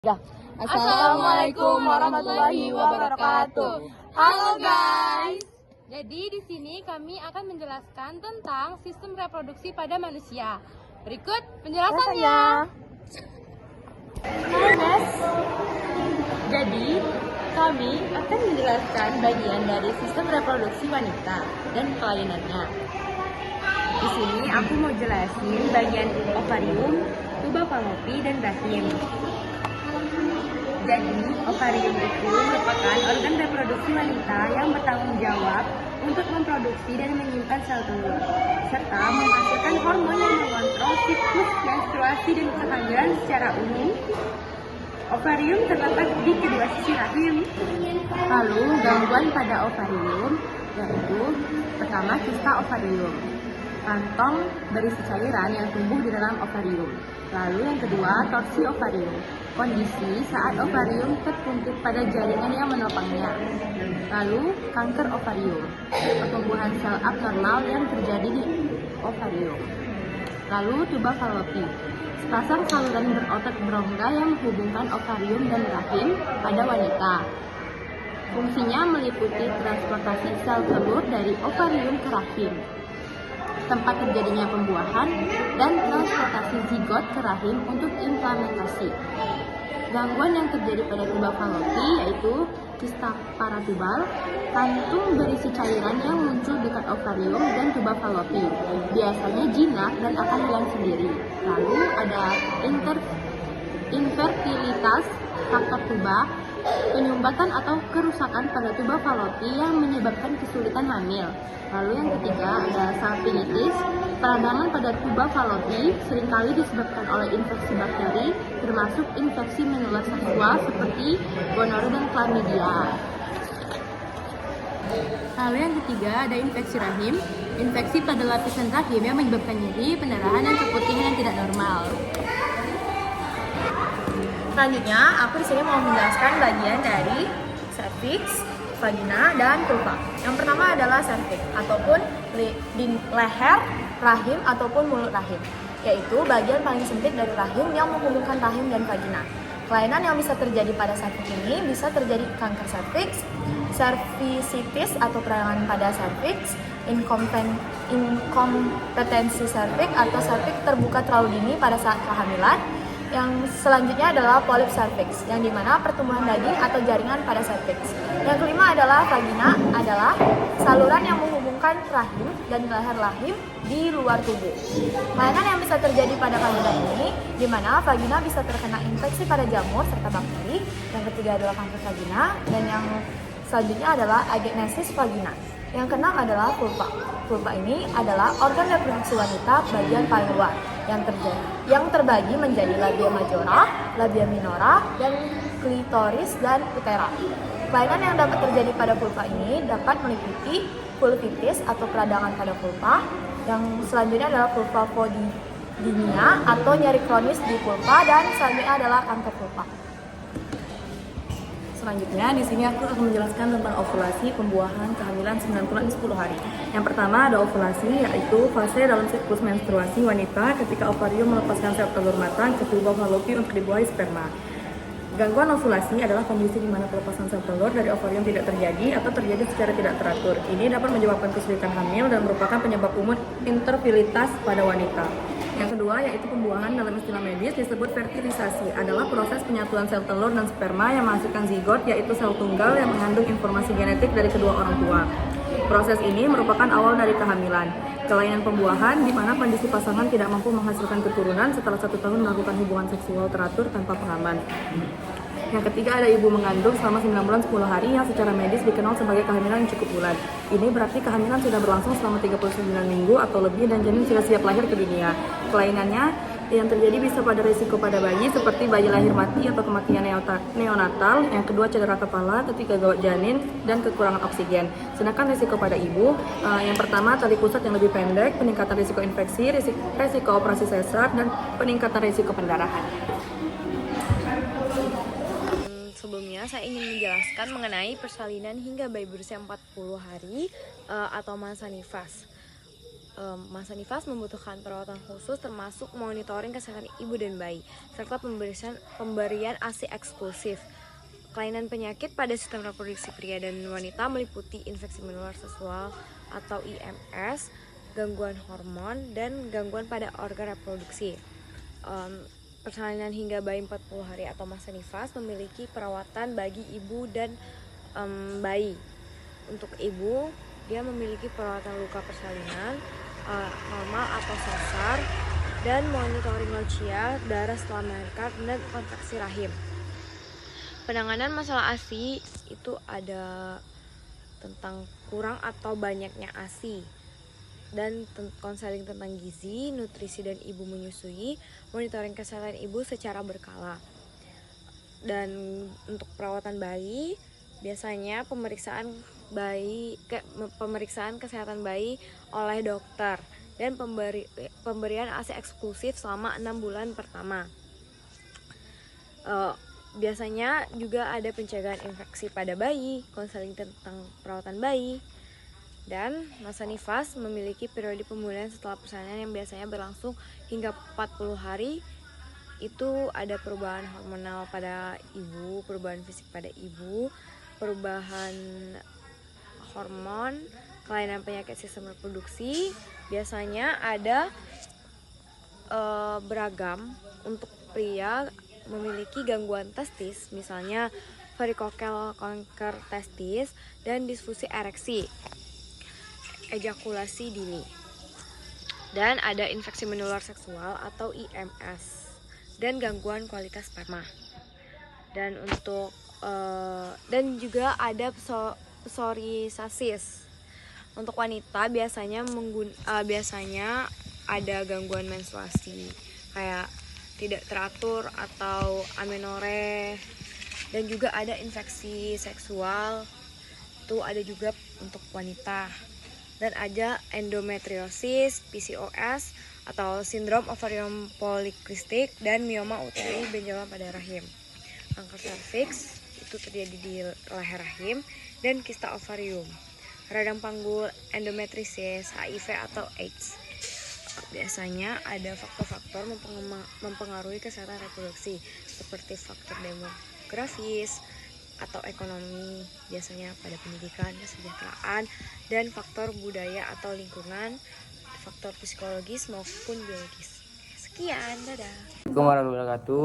Ya. Assalamualaikum warahmatullahi wabarakatuh. Halo guys. Jadi di sini kami akan menjelaskan tentang sistem reproduksi pada manusia. Berikut penjelasannya. Halo guys. Jadi kami akan menjelaskan bagian dari sistem reproduksi wanita dan kelainannya. Di sini aku mau jelasin bagian ovarium, tuba fallopi, dan rahim. Jadi, ovarium itu merupakan organ reproduksi wanita yang bertanggung jawab untuk memproduksi dan menyimpan sel telur, serta menghasilkan hormon yang mengontrol siklus menstruasi dan kehamilan secara umum. Ovarium terletak di kedua sisi rahim. Lalu, gangguan pada ovarium yaitu pertama kista ovarium, kantong berisi cairan yang tumbuh di dalam ovarium. Lalu yang kedua, torsi ovarium, kondisi saat ovarium tertumpuk pada jaringan yang menopangnya. Lalu kanker ovarium, pertumbuhan sel abnormal yang terjadi di ovarium. Lalu tuba fallopi, sepasang saluran berotot berongga yang menghubungkan ovarium dan rahim pada wanita. Fungsinya meliputi transportasi sel telur dari ovarium ke rahim, tempat terjadinya pembuahan, dan transportasi zigot ke rahim untuk implementasi. Gangguan yang terjadi pada tuba fallopi yaitu kista paratubal, kantung berisi cairan yang muncul dekat ovarium dan tuba fallopi. Biasanya jinak dan akan hilang sendiri. Lalu ada infertilitas faktor tuba, penyumbatan atau kerusakan pada tuba fallopi yang menyebabkan kesulitan hamil. Lalu yang ketiga ada salpingitis, peradangan pada tuba fallopi seringkali disebabkan oleh infeksi bakteri, termasuk infeksi menular seksual seperti gonore dan chlamydia. Lalu yang ketiga ada infeksi rahim, infeksi pada lapisan rahim yang menyebabkan nyeri, pendarahan, dan keputihan yang tidak normal. Selanjutnya, aku di sini mau menjelaskan bagian dari serviks, vagina, dan vulva. Yang pertama adalah serviks ataupun di leher rahim ataupun mulut rahim, yaitu bagian paling sempit dari rahim yang menghubungkan rahim dan vagina. Kelainan yang bisa terjadi pada serviks ini bisa terjadi kanker serviks, cervicitis atau peradangan pada serviks, inkompetensi serviks atau serviks terbuka terlalu dini pada saat kehamilan. Yang selanjutnya adalah polip serviks, yang dimana pertumbuhan daging atau jaringan pada serviks. Yang kelima adalah vagina, adalah saluran yang menghubungkan rahim dan leher rahim di luar tubuh. Kelainan yang bisa terjadi pada vagina ini, dimana vagina bisa terkena infeksi pada jamur serta bakteri. Yang ketiga adalah kanker vagina, dan yang selanjutnya adalah agenesis vagina. Yang keenam adalah vulva. Vulva ini adalah organ reproduksi wanita bagian paling luar yang terbagi menjadi labia majora, labia minora, dan klitoris dan utera. Kelainan yang dapat terjadi pada vulva ini dapat meliputi vulvitis atau peradangan pada vulva. Yang selanjutnya adalah vulvopodinia atau nyeri kronis di vulva, dan selanjutnya adalah kanker vulva. Selanjutnya, di sini aku akan menjelaskan tentang ovulasi, pembuahan, kehamilan 9 bulan 10 hari. Yang pertama ada ovulasi, yaitu fase dalam siklus menstruasi wanita ketika ovarium melepaskan sel telur matang ke tuba fallopi untuk dibuahi sperma. Gangguan ovulasi adalah kondisi di mana pelepasan sel telur dari ovarium tidak terjadi atau terjadi secara tidak teratur. Ini dapat menyebabkan kesulitan hamil dan merupakan penyebab umum infertilitas pada wanita. Yang kedua yaitu pembuahan, dalam istilah medis disebut fertilisasi, adalah proses penyatuan sel telur dan sperma yang menghasilkan zigot, yaitu sel tunggal yang mengandung informasi genetik dari kedua orang tua. Proses ini merupakan awal dari kehamilan. Kelainan pembuahan di mana kondisi pasangan tidak mampu menghasilkan keturunan setelah 1 tahun melakukan hubungan seksual teratur tanpa pengaman. Yang ketiga ada ibu mengandung selama 9 bulan 10 hari yang secara medis dikenal sebagai kehamilan yang cukup bulan. Ini berarti kehamilan sudah berlangsung selama 39 minggu atau lebih dan janin sudah siap lahir ke dunia. Kelainannya yang terjadi bisa pada risiko pada bayi seperti bayi lahir mati atau kematian neonatal. Yang kedua cedera kepala ketika gawat janin dan kekurangan oksigen. Sedangkan risiko pada ibu, yang pertama tali pusat yang lebih pendek, peningkatan risiko infeksi, risiko operasi sesar, dan peningkatan risiko pendarahan. Sebelumnya saya ingin menjelaskan mengenai persalinan hingga bayi berusia 40 hari atau masa nifas. Masa nifas membutuhkan perawatan khusus termasuk monitoring kesehatan ibu dan bayi serta pemberian ASI eksklusif. Kelainan penyakit pada sistem reproduksi pria dan wanita meliputi infeksi menular seksual atau IMS, gangguan hormon, dan gangguan pada organ reproduksi. Persalinan hingga bayi 40 hari atau masa nifas memiliki perawatan bagi ibu dan bayi. Untuk ibu, dia memiliki perawatan luka persalinan normal atau sesar dan monitoring lansia, darah setelah melahirkan, dan kontraksi rahim. Penanganan masalah ASI itu ada tentang kurang atau banyaknya ASI, dan konseling tentang gizi, nutrisi, dan ibu menyusui, monitoring kesehatan ibu secara berkala. Dan untuk perawatan bayi, biasanya pemeriksaan kesehatan bayi oleh dokter dan pemberian ASI eksklusif selama 6 bulan pertama. Biasanya juga ada pencegahan infeksi pada bayi, konseling tentang perawatan bayi. Dan masa nifas memiliki periode pemulihan setelah persalinan yang biasanya berlangsung hingga 40 hari. Itu ada perubahan hormonal pada ibu, perubahan fisik pada ibu, perubahan hormon, kelainan penyakit sistem reproduksi. Biasanya ada beragam. Untuk pria memiliki gangguan testis, misalnya varikokel kanker testis dan disfusi ereksi, ejakulasi dini, dan ada infeksi menular seksual atau IMS, dan gangguan kualitas sperma. Dan untuk dan juga ada psoriasis. Untuk wanita biasanya ada gangguan menstruasi kayak tidak teratur atau amenorrhea, dan juga ada infeksi seksual, itu ada juga untuk wanita. Dan ada endometriosis, PCOS atau sindrom ovarium polikistik, dan mioma uteri benjolan pada rahim. Kanker serviks itu terjadi di leher rahim, dan kista ovarium, radang panggul, endometriosis, HIV atau AIDS. Biasanya ada faktor-faktor mempengaruhi kesehatan reproduksi seperti faktor demografis atau ekonomi, biasanya pada pendidikan, kesejahteraan, dan faktor budaya atau lingkungan, faktor psikologis maupun biologis. Sekian, dadah. Assalamualaikum warahmatullahi wabarakatuh.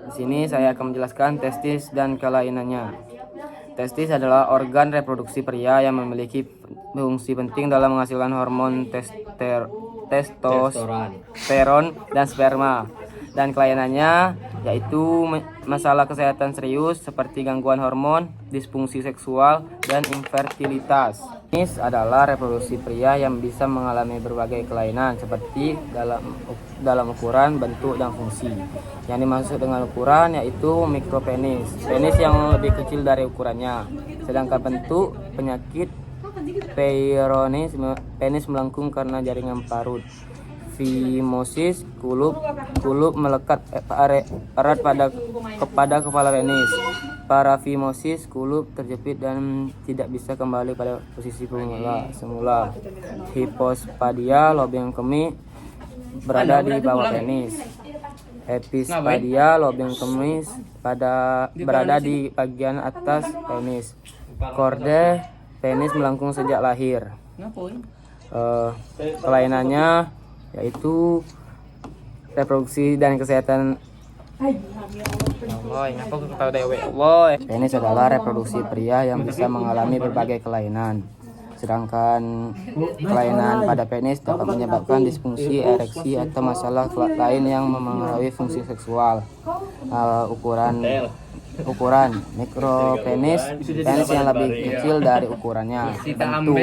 Di sini saya akan menjelaskan testis dan kelainannya. Testis adalah organ reproduksi pria yang memiliki fungsi penting dalam menghasilkan hormon testosteron dan sperma. Dan kelainannya yaitu masalah kesehatan serius seperti gangguan hormon, disfungsi seksual, dan infertilitas. Penis adalah reproduksi pria yang bisa mengalami berbagai kelainan seperti dalam ukuran, bentuk, dan fungsi. Yang dimaksud dengan ukuran yaitu mikropenis, penis yang lebih kecil dari ukurannya. Sedangkan bentuk penyakit Peyronie's, penis melengkung karena jaringan parut. Phimosis, kulup melekat erat kepada kepala penis. Paraphimosis, kulup terjepit dan tidak bisa kembali pada posisi semula. Hipospadia, lobeng kemih berada di bawah penis. Epispadia, lobeng kemih berada di bagian atas penis. Korde, penis melengkung sejak lahir. Kelainannya yaitu reproduksi dan kesehatan. Penis adalah reproduksi pria yang bisa mengalami berbagai kelainan. Sedangkan kelainan pada penis dapat menyebabkan disfungsi ereksi atau masalah lain yang memengaruhi fungsi seksual. Ukuran mikropenis, penis yang lebih kecil dari ukurannya. Bentuk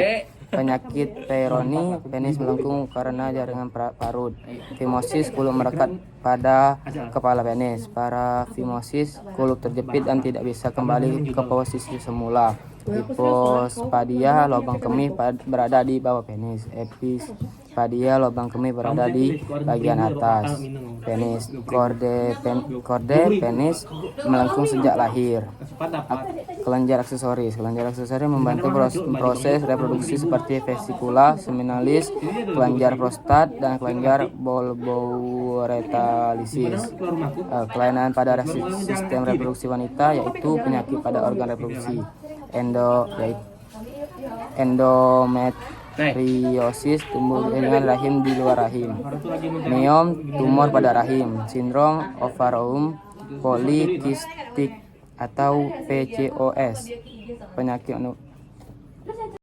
penyakit Peyronie, penis melengkung karena jaringan parut. Phimosis, kulup melekat pada kepala penis. Paraphimosis, kulup terjepit dan tidak bisa kembali ke posisi semula. Hipospadia, lubang kemih berada di bawah penis. Epispadia, lubang kemih berada di bagian atas penis. Korde penis melengkung sejak lahir. Kelenjar aksesoris membantu proses reproduksi seperti vesikula, seminalis, kelenjar prostat, dan kelenjar bulbouretalisis. Kelainan pada sistem reproduksi wanita yaitu penyakit pada organ reproduksi. Endometriosis, tumbuh jaringan rahim di luar rahim. Myom, tumor pada rahim. Sindrom ovarium polikistik atau PCOS, penyakit